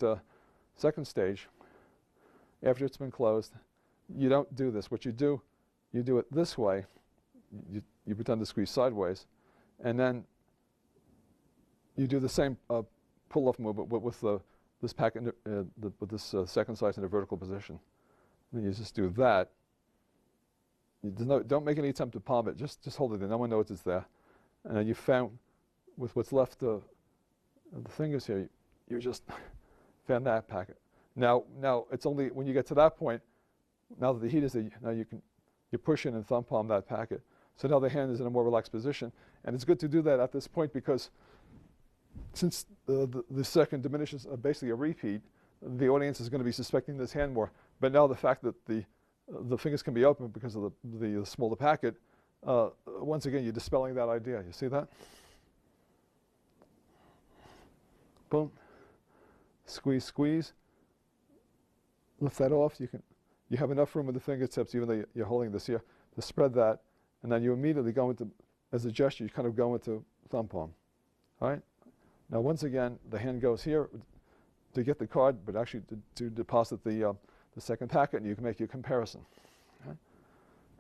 stage, after it's been closed, you don't do this. What you do it this way. You pretend to squeeze sideways, and then you do the same pull-off movement with this packet with this second slice in a vertical position. Then you just do that. Don't make any attempt to palm it. Just hold it there. No one knows it's there. And then you fan with what's left of the fingers here. You just fan that packet. Now it's only when you get to that point. Now that the heat is there, now you push in and thumb palm that packet. So now the hand is in a more relaxed position, and it's good to do that at this point because since the second diminishes basically a repeat, the audience is going to be suspecting this hand more. But now the fact that the fingers can be open because of the smaller packet, once again, you're dispelling that idea. You see that? Boom. Squeeze, squeeze. Lift that off. You have enough room with the fingertips, even though you're holding this here, to spread that, and then you immediately go into, as a gesture, you kind of go into thumb palm. All right? Now, once again, the hand goes here to get the card, but actually to deposit the second packet, and you can make your comparison. Okay?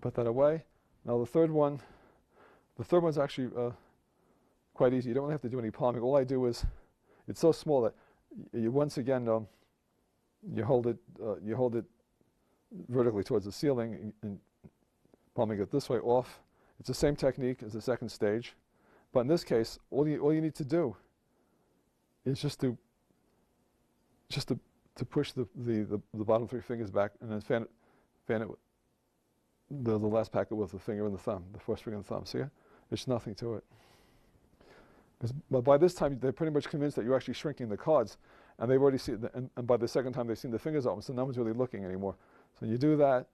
Put that away. Now, the third one's actually quite easy. You don't really have to do any palming. All I do is, it's so small that you once again you hold it vertically towards the ceiling and palming it this way off. It's the same technique as the second stage, but in this case, all you need to do is just to push the bottom 3 fingers back and then fan it with the last packet with the finger and the thumb, the first finger and the thumb. See it? There's nothing to it. But by this time, they're pretty much convinced that you're actually shrinking the cards, and they've already seen, and by the second time they've seen the fingers open, so no one's really looking anymore. So you do that,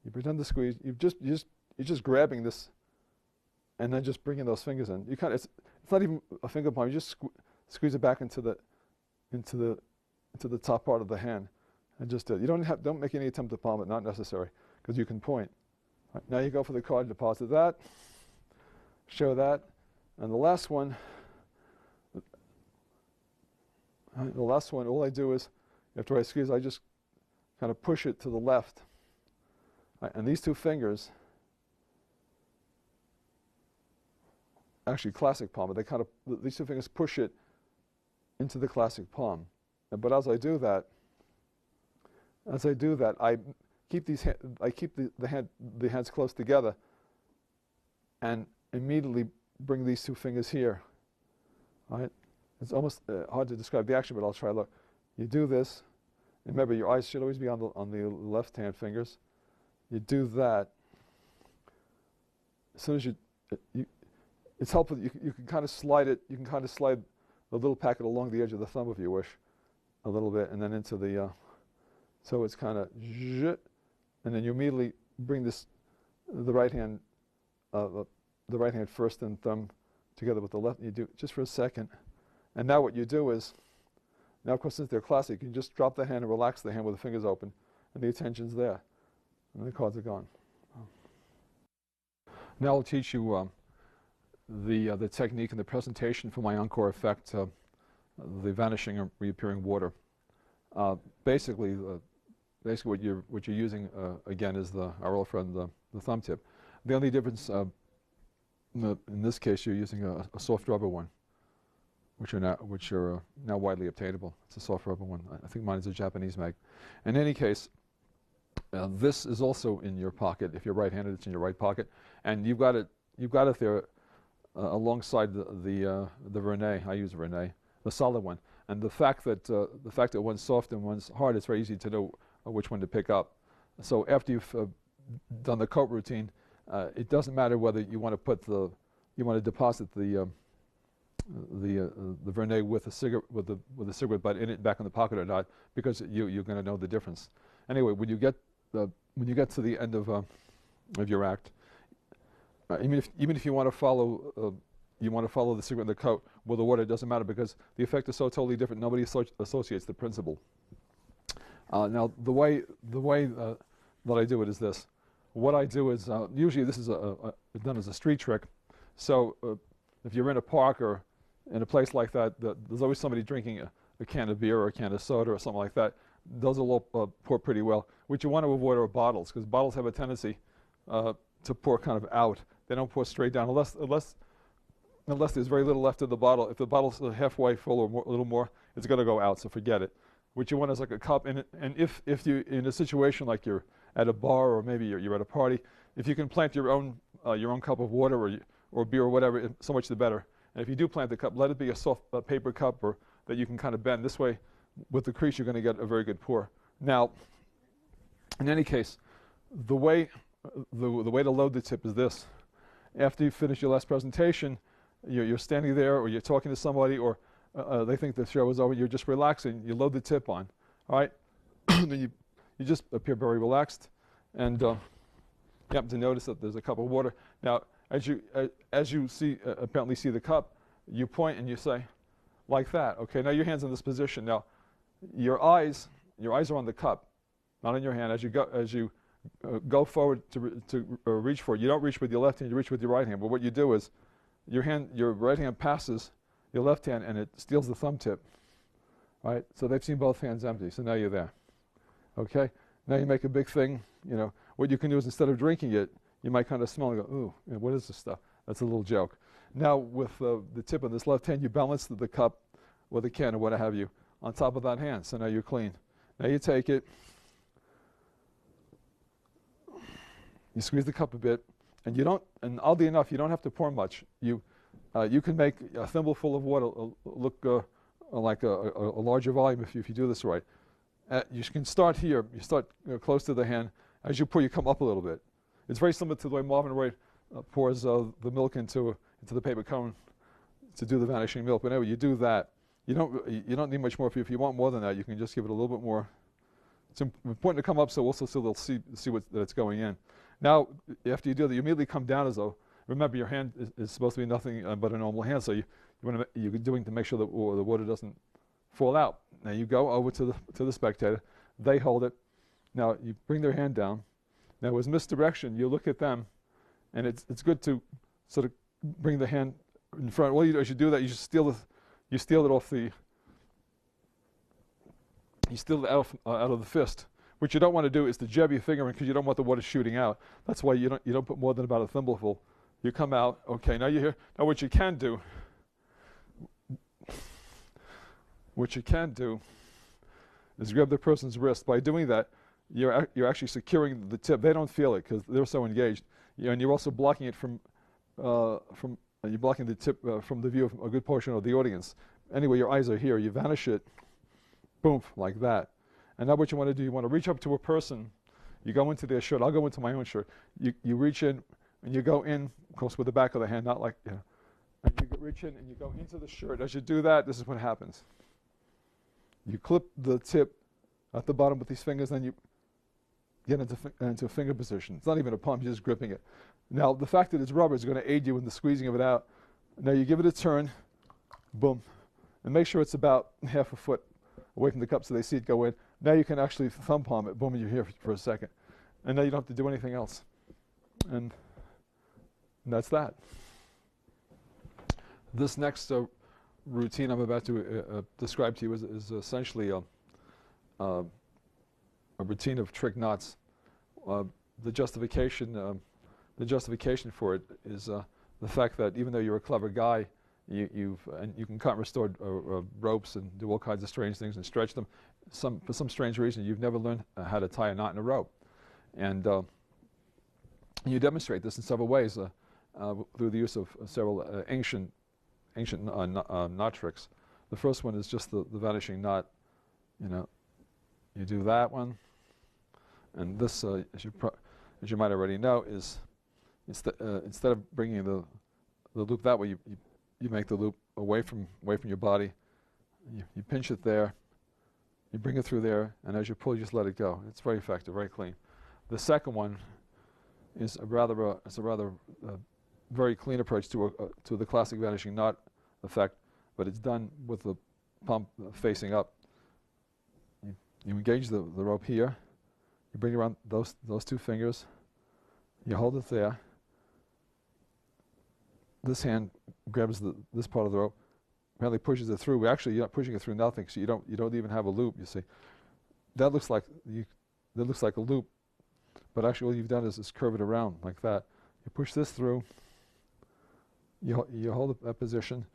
you pretend to squeeze, you're just grabbing this, and then just bringing those fingers in. You it's not even a finger palm. You just squeeze it back into the top part of the hand, and just do it. You don't make any attempt to palm it. Not necessary, because you can point. Right, now you go for the card, deposit that, show that, and the last one. The last one, all I do is, after I squeeze, I just kind of push it to the left. Right, and these 2 fingers, actually classic palm, but these 2 fingers push it into the classic palm. But as I do that, I keep the hands close together, and immediately bring these 2 fingers here. All right. It's almost hard to describe the action, but I'll try. Look, you do this. Remember, your eyes should always be on the left-hand fingers. You do that. As soon as it's helpful. You can kind of slide it. You can kind of slide the little packet along the edge of the thumb if you wish, a little bit, and then into the. So it's kind of, and then you immediately bring the right hand first and thumb together with the left. And you do it just for a second. And now what you do is, now of course since they're classic, you can just drop the hand and relax the hand with the fingers open, and the attention's there, and the cards are gone. Now I'll teach you the technique and the presentation for my encore effect, the vanishing or reappearing water. Basically what you're using again is our old friend the thumb tip. The only difference in this case, you're using a soft rubber one, which are now widely obtainable. It's a soft rubber one. I think mine is a Japanese make. In any case, this is also in your pocket. If you're right-handed, it's in your right pocket, and you've got it there alongside the Vernet. I use Vernet, the solid one. And the fact that one's soft and one's hard, it's very easy to know which one to pick up. So after you've done the coat routine, it doesn't matter whether you want to deposit the Vernet with a cigarette butt in it back in the pocket or not, because you're going to know the difference. Anyway, when you get to the end of your act, even if you want to follow the cigarette in the coat with the water, it doesn't matter because the effect is so totally different. Nobody associates the principle. Now the way that I do it is this. What I do is usually this is done as a street trick. So if you're in a park or in a place like that, there's always somebody drinking a can of beer or a can of soda or something like that. Those will all pour pretty well. What you want to avoid are bottles, because bottles have a tendency to pour kind of out. They don't pour straight down unless there's very little left in the bottle. If the bottle's halfway full or a little more, it's going to go out, so forget it. What you want is like a cup, and if you in a situation like you're at a bar or maybe you're at a party, if you can plant your own cup of water or beer or whatever, so much the better. And if you do plant the cup, let it be a soft paper cup or that you can kind of bend. This way, with the crease, you're going to get a very good pour. Now, in any case, the way to load the tip is this. After you finish your last presentation, you're standing there or you're talking to somebody or they think the show is over, you're just relaxing, you load the tip on, all right? Then you just appear very relaxed, and you happen to notice that there's a cup of water. Now, as you apparently see the cup, you point and you say, like that. Okay, now your hand's in this position. Now, your eyes are on the cup, not on your hand. As you go forward to reach for it, you don't reach with your left hand, you reach with your right hand. But what you do is, your right hand passes your left hand and it steals the thumb tip. Right? So they've seen both hands empty. So now you're there. Okay. Now you make a big thing. You know what you can do is instead of drinking it, you might kind of smell and go, ooh, what is this stuff? That's a little joke. Now with the tip of this left hand, you balance the cup or the can or what have you on top of that hand. So now you're clean. Now you take it, you squeeze the cup a bit, and oddly enough, you don't have to pour much. You can make a thimbleful of water look like a larger volume if you do this right. You can start here. You start close to the hand. As you pour, you come up a little bit. It's very similar to the way Marvin Roy pours the milk into the paper cone to do the vanishing milk. But anyway, you do that. You don't need much more. If you want more than that, you can just give it a little bit more. It's important to come up so they'll see that it's going in. Now, after you do that, you immediately come down as though. Remember, your hand is supposed to be nothing but a normal hand, so you're doing to make sure that the water doesn't fall out. Now you go over to the spectator. They hold it. Now you bring their hand down. Now as misdirection, you look at them, and it's good to sort of bring the hand in front. All you do as you do that, you just steal it off the. You steal it out of the fist. What you don't want to do is to jab your finger in because you don't want the water shooting out. That's why you don't put more than about a thimbleful. You come out. Okay, now you're here. Now what you can do is grab the person's wrist. By doing that, you're actually securing the tip. They don't feel it because they're so engaged. And you're also blocking it you're blocking the tip from the view of a good portion of the audience. Anyway, your eyes are here. You vanish it, boom, like that. And now what you want to do, you want to reach up to a person. You go into their shirt. I'll go into my own shirt. You reach in and you go in, of course, with the back of the hand, not like, and you reach in and you go into the shirt. As you do that, this is what happens. You clip the tip at the bottom with these fingers, then you get into a finger position. It's not even a pump, you're just gripping it. Now, the fact that it's rubber is going to aid you in the squeezing of it out. Now you give it a turn, boom, and make sure it's about half a foot away from the cup so they see it go in. Now you can actually thumb palm it, boom, and you're here for a second. And now you don't have to do anything else. And that's that. This next routine I'm about to describe to you is essentially a routine of trick knots. The justification for it is the fact that even though you're a clever guy, you can cut restored ropes and do all kinds of strange things and stretch them. For some strange reason, you've never learned how to tie a knot in a rope, and you demonstrate this in several ways. through the use of several ancient knot tricks. The first one is just the vanishing knot. You do that one, and this, as you might already know, is instead of bringing the loop that way, you make the loop away from your body. You pinch it there, you bring it through there, and as you pull, you just let it go. It's very effective, very clean. The second one is a rather very clean approach to the classic vanishing knot effect, but it's done with the palm facing up. You engage the rope here. You bring around those two fingers. You hold it there. This hand grabs this part of the rope, apparently pushes it through. Actually, you're not pushing it through nothing, so you don't even have a loop. You see, that looks like a loop, but actually all you've done is curve it around like that. You push this through. You hold that position.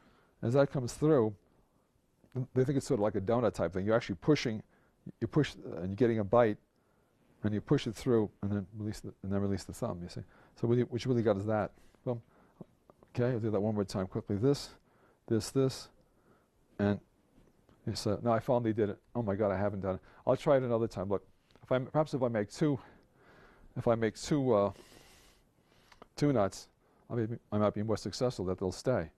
As that comes through, they think it's sort of like a donut type thing. You're actually pushing. You push, and you're getting a bite, and you push it through, and then release the thumb. You see. So what you really got is that. Boom. Okay, I'll do that one more time quickly. This, and you say, no, I finally did it. Oh my God, I haven't done it. I'll try it another time. Look, perhaps if I make two knots, I might be more successful. That they'll stay.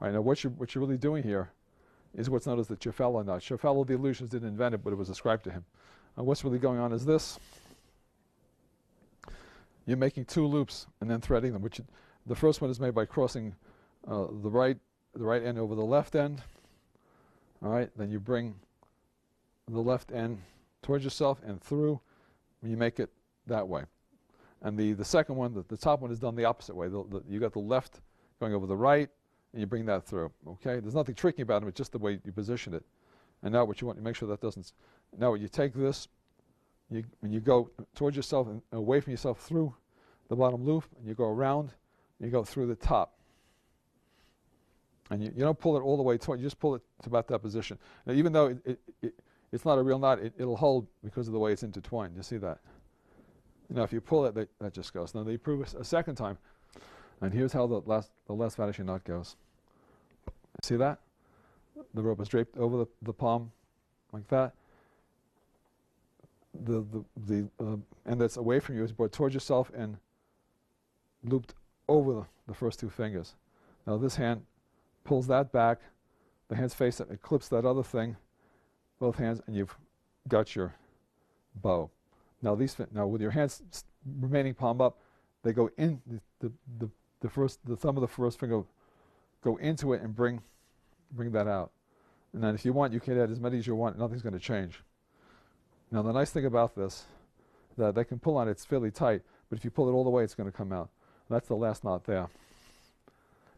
All right. Now, what you're really doing here is what's known as the Cephalo knot. Cephalo, the illusions didn't invent it, but it was ascribed to him. What's really going on is this. You're making two loops and then threading them. The first one is made by crossing the right end over the left end. All right. Then you bring the left end towards yourself and through. And you make it that way. And the second one, the top one, is done the opposite way. You got the left going over the right, and you bring that through. Okay. There's nothing tricky about it. It's just the way you position it. And now what you want, you make sure that doesn't. Now you take this, when you go towards yourself and away from yourself through the bottom loop, and you go around, and you go through the top. And you don't pull it all the way toward, you just pull it to about that position. Now, even though it's not a real knot, it'll hold because of the way it's intertwined. You see that? If you pull it, that just goes. Now, you prove it a second time, and here's how the last vanishing knot goes. See that? The rope is draped over the palm like that. The end that's away from you is brought towards yourself and looped over the first two fingers. Now this hand pulls that back, the hands face up, it clips that other thing, both hands, and you've got your bow. Now with your hands remaining palm up, they go in, the thumb of the first finger go into it and bring that out. And then if you want, you can add as many as you want, nothing's going to change. Now the nice thing about this, that they can pull on it, it's fairly tight, but if you pull it all the way, it's going to come out. That's the last knot there.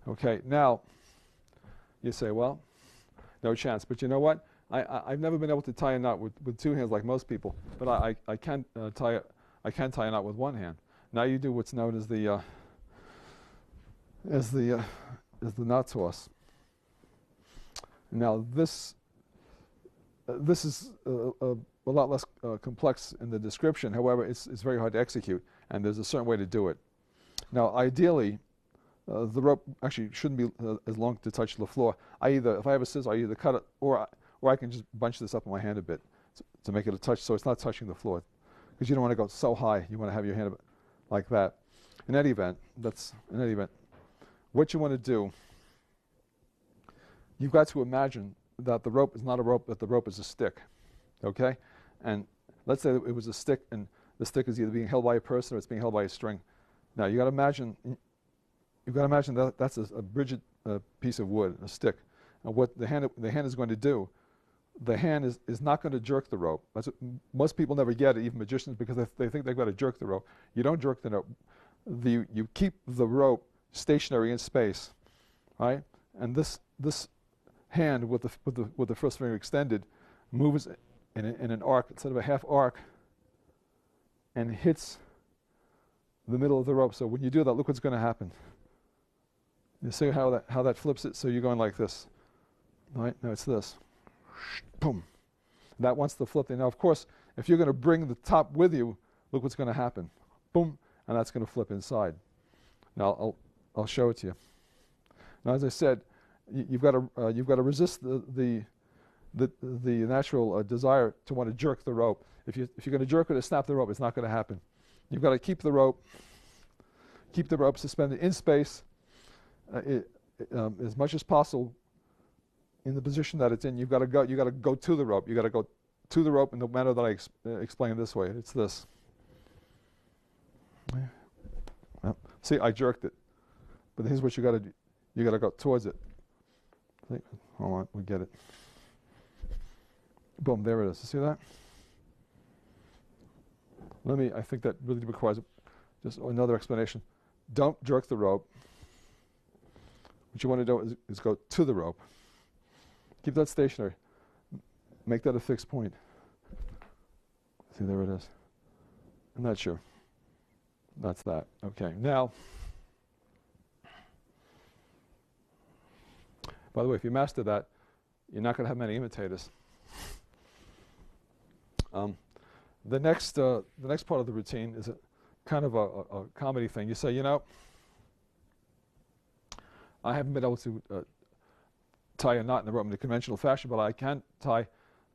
Okay, now you say, well, no chance. But you know what? I've never been able to tie a knot with two hands like most people, but I can tie a knot with one hand. Now you do what's known as the knot toss. Now this is a lot less complex in the description. However, it's very hard to execute, and there's a certain way to do it. Now, ideally, the rope actually shouldn't be as long to touch the floor. If I have a scissors, I either cut it, or I can just bunch this up in my hand a bit to make it a touch, so it's not touching the floor, because you don't want to go so high. You want to have your hand like that. In any event, what you want to do, you've got to imagine that the rope is not a rope, that the rope is a stick. Okay, and let's say that it was a stick, and the stick is either being held by a person or it's being held by a string. Now you've got to imagine that that's a rigid piece of wood, a stick. And what the hand is going to do, the hand is not going to jerk the rope. Most people never get it, even magicians, because they think they've got to jerk the rope. You don't jerk the rope. You keep the rope stationary in space, right? And this hand with the first finger extended moves in an arc instead of a half arc, and hits the middle of the rope. So when you do that, look what's going to happen. You see how that flips it? So you're going like this. All right, now it's this. Boom. That wants to flip. Now, of course, if you're going to bring the top with you, look what's going to happen. Boom, and that's going to flip inside. Now, I'll show it to you. Now, as I said, you've got to resist the natural desire to want to jerk the rope. If you're going to jerk it or snap the rope, it's not going to happen. You've got to keep the rope suspended in space as much as possible in the position that it's in. You've got to go to the rope. You've got to go to the rope in the manner that I explained this way. It's this. Well, see, I jerked it, but here's what you got to do. You got to go towards it. Hold on, we get it. Boom, there it is. You see that? I think that really requires just another explanation. Don't jerk the rope. What you want to do is go to the rope. Keep that stationary. Make that a fixed point. See, there it is. I'm not sure. That's that. Okay, now, by the way, if you master that, you're not going to have many imitators. The next part of the routine is kind of a comedy thing. You say, you know, I haven't been able to tie a knot in the rope in the conventional fashion, but I can tie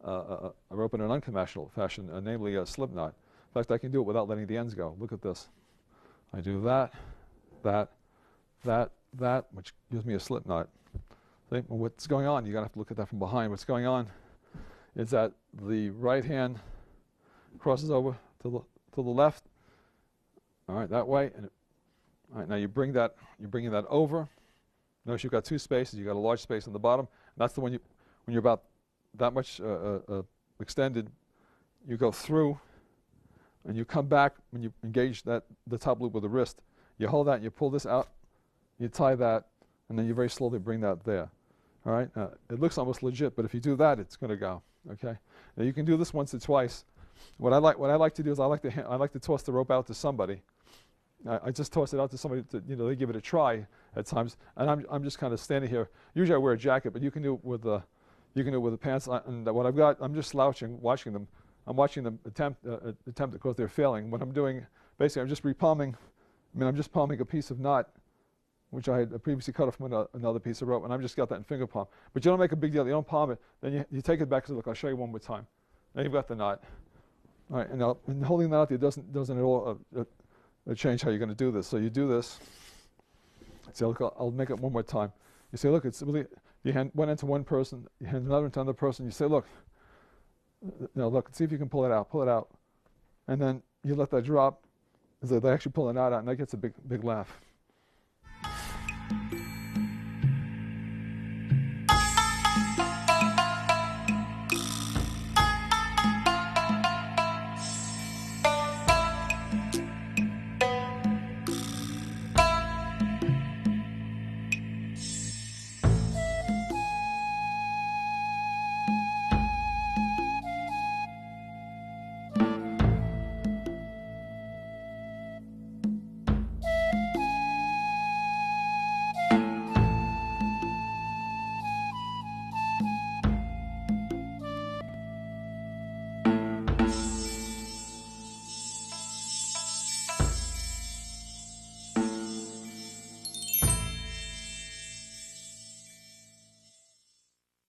a rope in an unconventional fashion, namely a slip knot. In fact, I can do it without letting the ends go. Look at this. I do that, which gives me a slip knot. See, well, what's going on? You're going to have to look at that from behind. What's going on is that the right hand crosses over to the left. All right, that way. And all right, now you're bringing that over. Notice you've got two spaces. You've got a large space on the bottom. That's the one when you're about that much extended, you go through, and you come back when you engage the top loop with the wrist. You hold that, and you pull this out, you tie that, and then you very slowly bring that there. All right. It looks almost legit, but if you do that, it's going to go. Okay. Now you can do this once or twice. What I like to do is I like to toss the rope out to somebody. I just toss it out to somebody. They give it a try at times, and I'm just kind of standing here. Usually I wear a jacket, but you can do it with the pants. And what I've got, I'm just slouching, watching them. I'm watching them attempt because they're failing. What I'm doing, basically, I'm just repalming. I'm just palming a piece of knot, which I had previously cut off from another piece of rope, and I've just got that in finger palm. But you don't make a big deal. You don't palm it. Then you take it back and say, look, I'll show you one more time. Now you've got the knot. All right, and holding that out there doesn't at all change how you're going to do this. So you do this. Say, look, I'll make it one more time. You say, look, it's really, you hand one end to one person, you hand another end to another person. You say, look, look, see if you can pull it out. And then you let that drop. So they actually pull the knot out, and that gets a big laugh.